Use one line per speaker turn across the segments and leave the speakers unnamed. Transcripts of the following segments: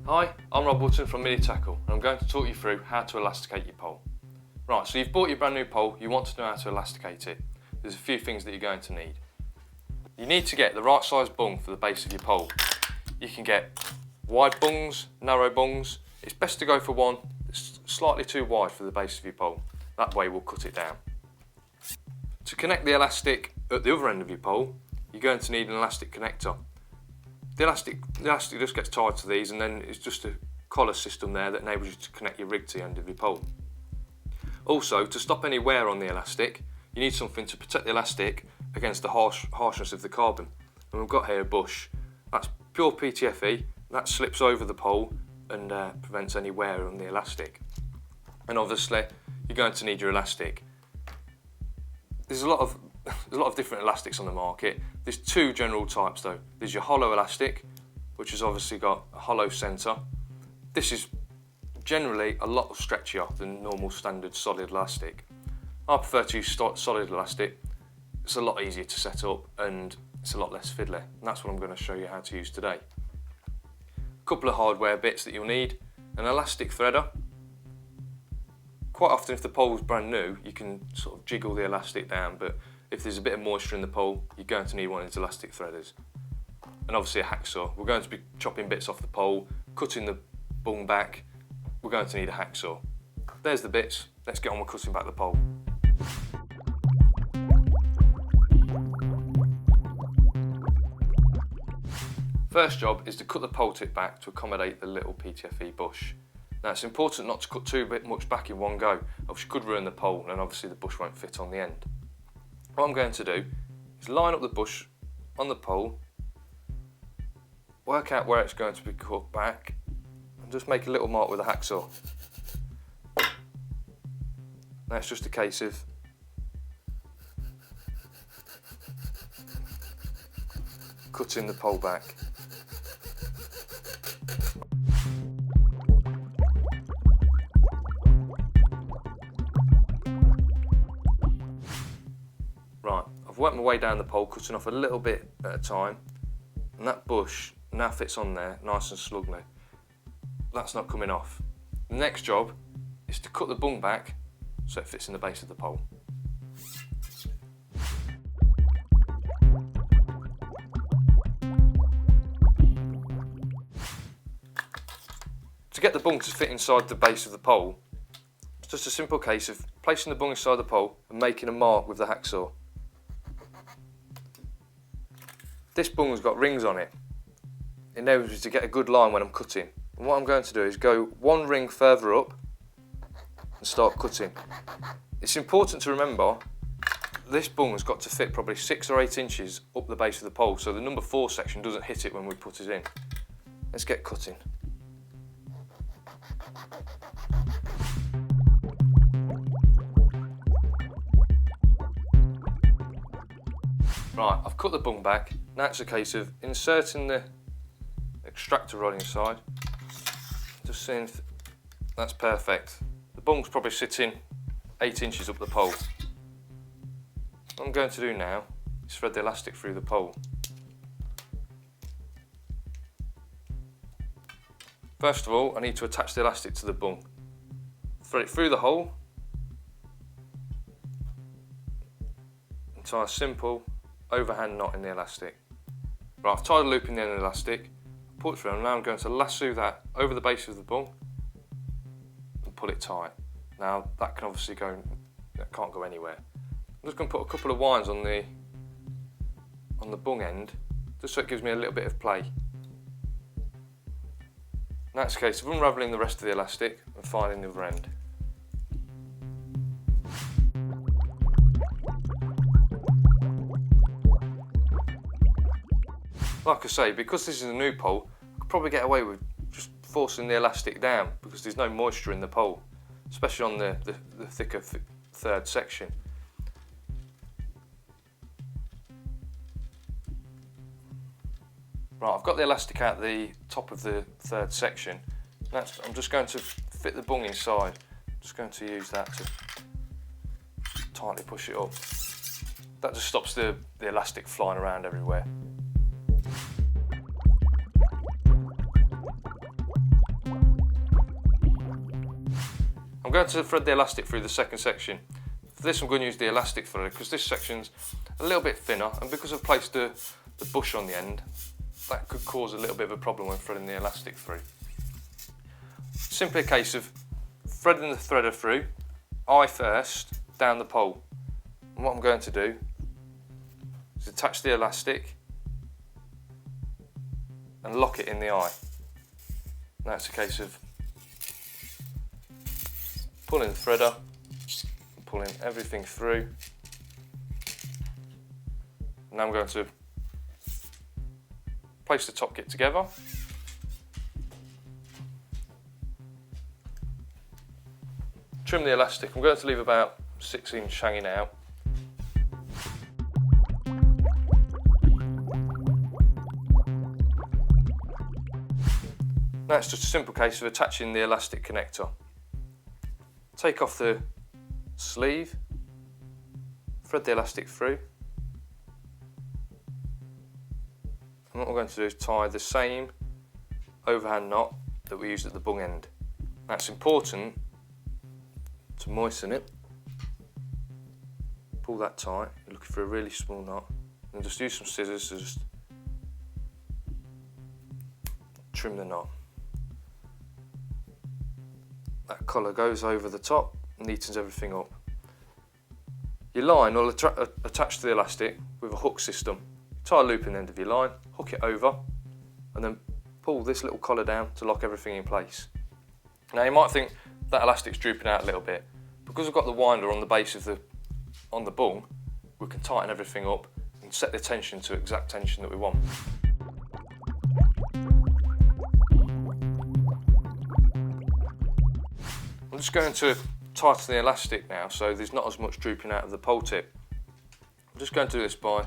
Hi, I'm Wootton from Middy and I'm going to talk you through how to elasticate your pole. Right, so you've bought your brand new pole, you want to know how to elasticate it. There's a few things that you're going to need. You need to get the right size bung for the base of your pole. You can get wide bungs, narrow bungs. It's best to go for one that's slightly too wide for the base of your pole. That way we'll cut it down. To connect the elastic at the other end of your pole, you're going to need an elastic connector. The elastic just gets tied to these, and then it's just a collar system there that enables you to connect your rig to the end of your pole. Also, to stop any wear on the elastic, you need something to protect the elastic against the harshness of the carbon. And we've got here a bush. That's pure PTFE, that slips over the pole and prevents any wear on the elastic. And obviously, you're going to need your elastic. There's a lot of different elastics on the market. There's two general types though. There's your hollow elastic, which has obviously got a hollow centre. This is generally a lot stretchier than normal standard solid elastic. I prefer to use solid elastic. It's a lot easier to set up and it's a lot less fiddly. And that's what I'm going to show you how to use today. A couple of hardware bits that you'll need. An elastic threader. Quite often if the pole's brand new, you can sort of jiggle the elastic down, but if there's a bit of moisture in the pole, you're going to need one of these elastic threaders. And obviously a hacksaw. We're going to be chopping bits off the pole, cutting the bung back. We're going to need a hacksaw. There's the bits. Let's get on with cutting back the pole. First job is to cut the pole tip back to accommodate the little PTFE bush. Now it's important not to cut too much back in one go, else you could ruin the pole and obviously the bush won't fit on the end. What I'm going to do is line up the bush on the pole, work out where it's going to be cut back and just make a little mark with a hacksaw. Now it's just a case of cutting the pole back. Right, I've worked my way down the pole, cutting off a little bit at a time, and that bush now fits on there nice and snugly. That's not coming off. The next job is to cut the bung back so it fits in the base of the pole. To get the bung to fit inside the base of the pole, it's just a simple case of placing the bung inside the pole and making a mark with the hacksaw. This bung's got rings on it. It enables me to get a good line when I'm cutting. And what I'm going to do is go one ring further up and start cutting. It's important to remember this bung's got to fit probably 6 or 8 inches up the base of the pole, so the number 4 section doesn't hit it when we put it in. Let's get cutting. Right, I've cut the bung back. Now it's a case of inserting the extractor rod inside. Just seeing if that's perfect. The bung's probably sitting 8 inches up the pole. What I'm going to do now is thread the elastic through the pole. First of all, I need to attach the elastic to the bung. Thread it through the hole and tie a simple overhand knot in the elastic. Right, I've tied a loop in the end of the elastic, pull it through, and now I'm going to lasso that over the base of the bung and pull it tight. Now that can obviously go, that can't go anywhere. I'm just going to put a couple of winds on the bung end, just so it gives me a little bit of play. Now it's a case of unravelling the rest of the elastic and finding the other end. Like I say, because this is a new pole, I could probably get away with just forcing the elastic down because there's no moisture in the pole, especially on the thicker third section. Right, I've got the elastic out the top of the third section. I'm just going to fit the bung inside. I'm just going to use that to tightly push it up. That just stops the elastic flying around everywhere. going to thread the elastic through the second section. For this I'm going to use the elastic threader because this section's a little bit thinner, and because I've placed the bush on the end, that could cause a little bit of a problem when threading the elastic through. Simply a case of threading the threader through, eye first, down the pole. And what I'm going to do is attach the elastic and lock it in the eye. Now it's a case of pulling the threader, pulling everything through. Now I'm going to place the top kit together. Trim the elastic. I'm going to leave about 6 inch hanging out. Now it's just a simple case of attaching the elastic connector. Take off the sleeve, thread the elastic through, and what we're going to do is tie the same overhand knot that we used at the bung end. That's important to moisten it. Pull that tight, you're looking for a really small knot, and just use some scissors to just trim the knot. That collar goes over the top, neatens everything up. Your line will attach to the elastic with a hook system. Tie a loop in the end of your line, hook it over, and then pull this little collar down to lock everything in place. Now you might think that elastic's drooping out a little bit. Because we've got the winder on the base of the bung, we can tighten everything up and set the tension to exact tension that we want. I'm just going to tighten the elastic now so there's not as much drooping out of the pole tip. I'm just going to do this by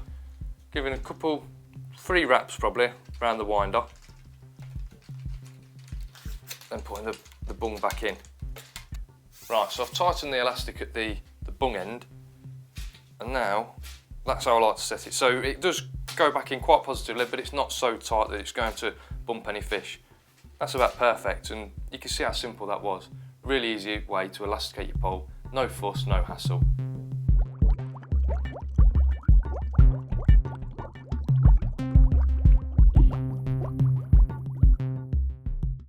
giving a couple, 3 wraps probably, around the winder, then putting the bung back in. Right, so I've tightened the elastic at the bung end, and now that's how I like to set it. So it does go back in quite positively, but it's not so tight that it's going to bump any fish. That's about perfect, and you can see how simple that was. Really easy way to elasticate your pole, no fuss, no hassle.